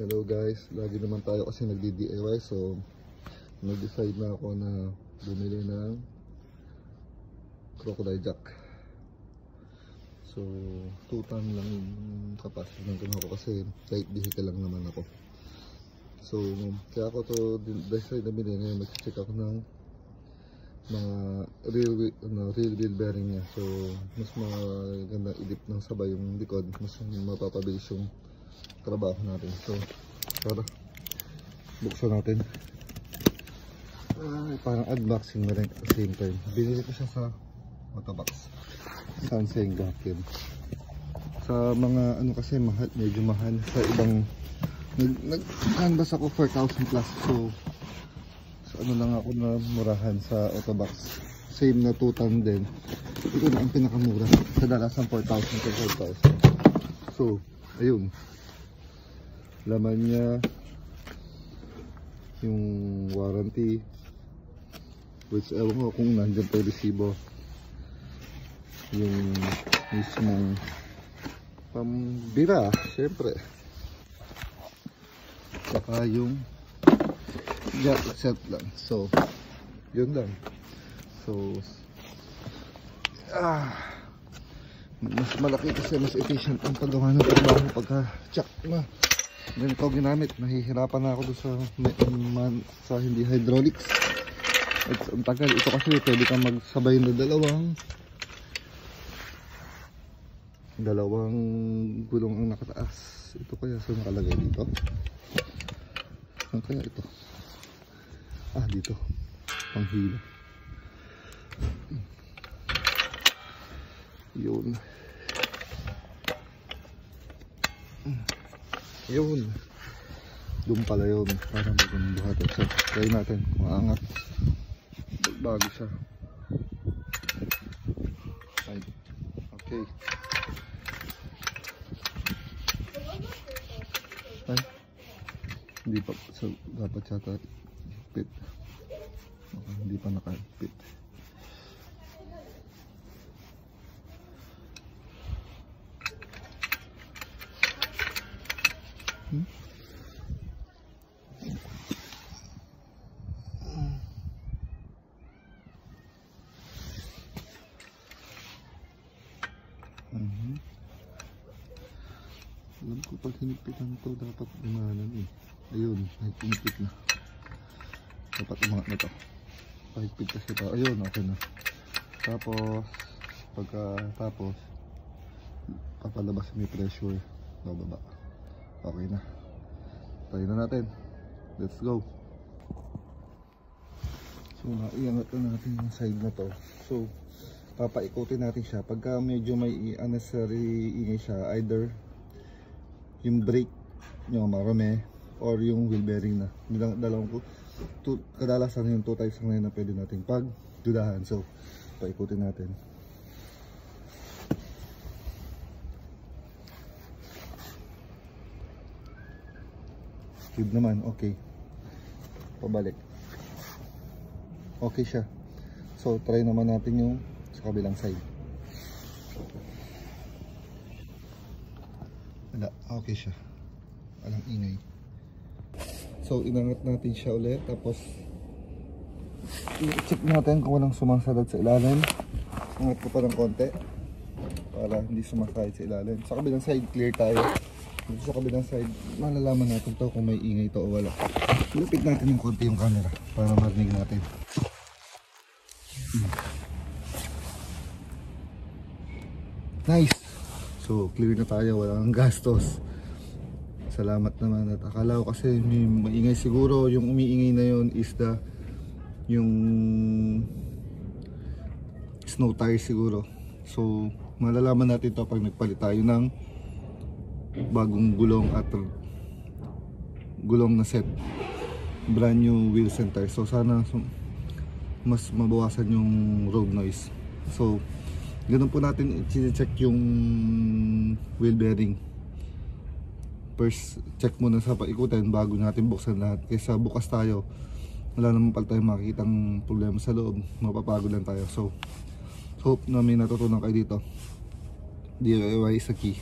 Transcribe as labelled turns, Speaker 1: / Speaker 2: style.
Speaker 1: Hello guys, lagi naman tayo kasi nagdi-DIY, so nag-decide na ako na bumili ng crocodile jack. So 2 ton lang yung capacity ng gano'n ako kasi light vehicle lang naman ako. So kaya ako to decide na bili ngayon, mag-check ako ng mga real wheel bearing niya. So mas maganda idip ng sabay yung likod, mas mapapabilis yung trabaho natin. So tara, buksan natin. Parang unboxing na rin at the same time. Binili ko siya sa Autobox, Sanseng vacuum. Sa mga ano kasi mahal, medyo mahal. Sa ibang nag-canvas ako 4,000 plus. So ano lang ako na murahan sa Autobox. Same na 2 ton din. Ito na ang pinakamura. Kadalasan 4,000 to 5,000. So ayun, laman niya yung warranty, which ewan ko kung nandyan pa yung resibo, yung mismong pambira syempre, saka yung jack set lang. So yun lang. So mas malaki kasi mas efficient ang paggawa ng trabaho pagka jack na ganito ginamit. Nahihirapan na ako doon sa hindi hydraulics. At ang tagal. Ito kasi pwede kang magsabay na dalawang gulong ang nakataas. Ito kaya sa nakalagay dito. Saan kaya ito? Dito. Panghila. Yun. Yun. Doon pala yun. Para magandang buhat. So, try natin kung aangat. Bago siya. Okay. Hindi pa. So, dapat yata pit. Okay, hindi pa naka-pit. Alam ko pag hinipitan to dapat gumanan eh. Ayun, nahigpit na. Dapat umangat na to. Pahigpit kasi ito. Ayun, okay na. Tapos pagkatapos papalabas may pressure, bababa. Okay na. Try na natin. Let's go. So naiangat na natin yung side na to. So papaikutin natin siya. Pagka medyo may unnecessary ingay siya, either yung brake nyo marami or yung wheel bearing na. Dalawang ko. Kadalasan yung 2 types na pwede natin pagdudahan. So paikutin natin. Speed naman, okay. Pabalik. Okay siya. So try naman natin yung sa kabilang side. Wala, okay siya. Walang ingay. So inangat natin siya ulit. Tapos i-check natin kung walang sumasagad sa ilalim. Angat ko pa ng konti para hindi sumasagad sa ilalim. Sa kabilang side clear tayo. Dito sa kabilang side malalaman natin to kung may ingay to o wala. Lupit natin ng konti yung camera para marinig natin. Nice. So clear na tayo, walang gastos. Salamat naman. At akala ko kasi may maingay siguro. Yung umiingay na yun is yung snow tire siguro. So malalaman natin to pag nagpalit tayo ng bagong gulong at gulong na set, brand new wheels and tires. So sana mas mabawasan yung road noise. So ganun po natin i-check yung wheel bearing. First check muna sa paikutin bago natin buksan lahat, kaysa bukas tayo wala naman pala tayong makikitang problema sa loob, mapapagod lang tayo. So hope na may natutunan kayo dito. DIY is a key.